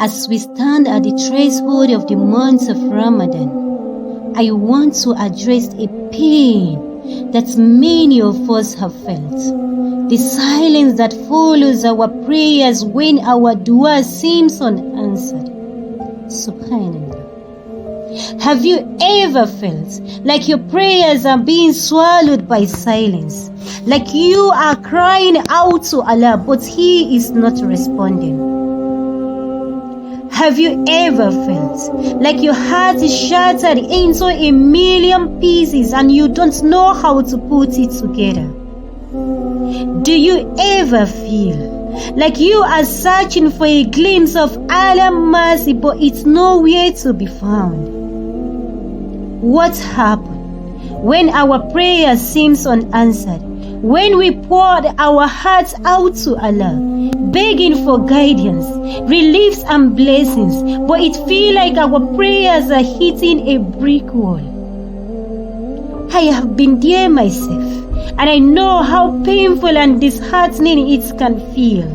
As we stand at the threshold of the month of Ramadan, I want to address a pain that many of us have felt. The silence that follows our prayers when our dua seems unanswered. Subhanallah. Have you ever felt like your prayers are being swallowed by silence? Like you are crying out to Allah, but He is not responding? Have you ever felt like your heart is shattered into a million pieces and you don't know how to put it together? Do you ever feel like you are searching for a glimpse of Allah's mercy, but it's nowhere to be found? What happened when our prayer seems unanswered? When we poured our hearts out to Allah, begging for guidance, reliefs and blessings, but it feels like our prayers are hitting a brick wall. I have been there myself, and I know how painful and disheartening it can feel.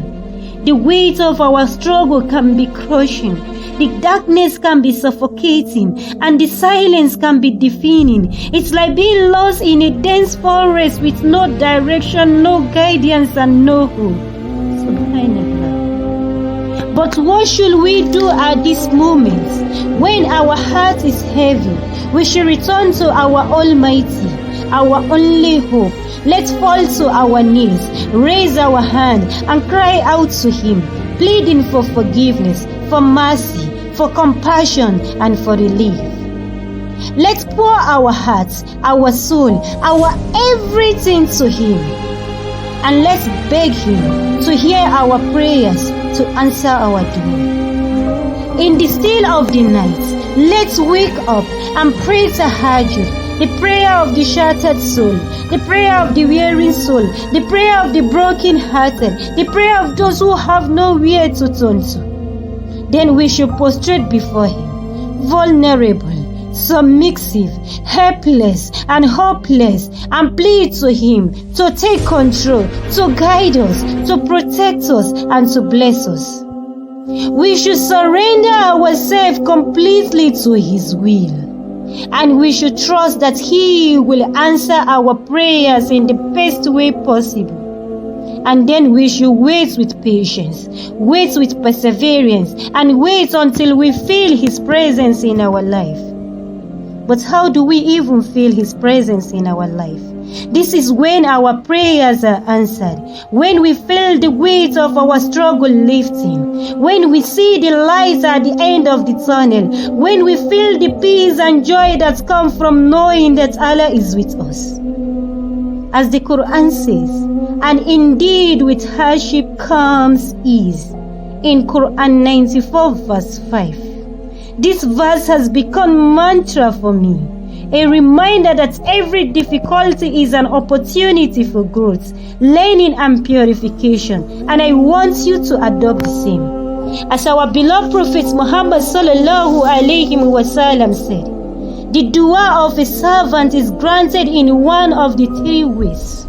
The weight of our struggle can be crushing. The darkness can be suffocating, and the silence can be deafening. It's like being lost in a dense forest with no direction, no guidance, and no hope. Subhanallah. But what should we do at this moment when our heart is heavy? We should return to our Almighty, our only hope. Let's fall to our knees, raise our hand, and cry out to Him, pleading for forgiveness, for mercy, for compassion, and for relief. Let's pour our hearts, our soul, our everything to Him, and let's beg Him to hear our prayers, to answer our dua. In the still of the night, let's wake up and pray tahajjud, the prayer of the shattered soul, the prayer of the weary soul, the prayer of the broken-hearted, the prayer of those who have nowhere to turn to. Then we should prostrate before Him, vulnerable, submissive, helpless, and hopeless, and plead to Him to take control, to guide us, to protect us, and to bless us. We should surrender ourselves completely to His will. And we should trust that He will answer our prayers in the best way possible. And then we should wait with patience, wait with perseverance, and wait until we feel His presence in our life. But how do we even feel His presence in our life? This is when our prayers are answered, when we feel the weight of our struggle lifting, when we see the light at the end of the tunnel, when we feel the peace and joy that come from knowing that Allah is with us. As the Quran says, and indeed with hardship comes ease, in Quran 94 verse 5. This verse has become mantra for me, a reminder that every difficulty is an opportunity for growth, learning, and purification, and I want you to adopt the same. As our beloved Prophet Muhammad sallallahu alaihi wasallam said, the dua of a servant is granted in one of the three ways.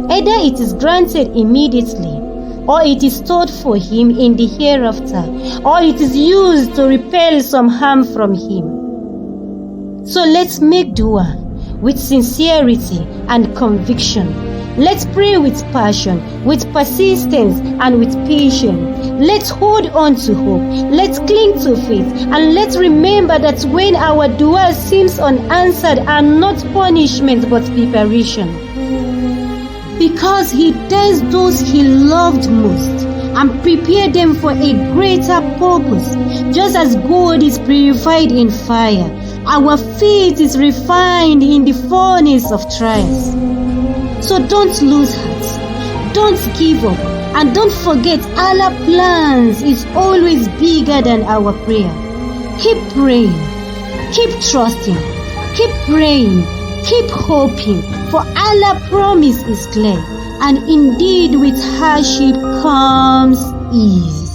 Either it is granted immediately, or it is stored for him in the hereafter, or it is used to repel some harm from him. So let's make dua with sincerity and conviction. Let's pray with passion, with persistence, and with patience. Let's hold on to hope. Let's cling to faith. And let's remember that when our dua seems unanswered are not punishment but preparation. Because He does those He loved most and prepare them for a greater purpose. Just as gold is purified in fire, our faith is refined in the furnace of trials. So don't lose heart, don't give up, and don't forget Allah's plans is always bigger than our prayer. Keep praying, keep trusting, keep praying, keep hoping, for Allah's promise is clear, and indeed with hardship comes ease.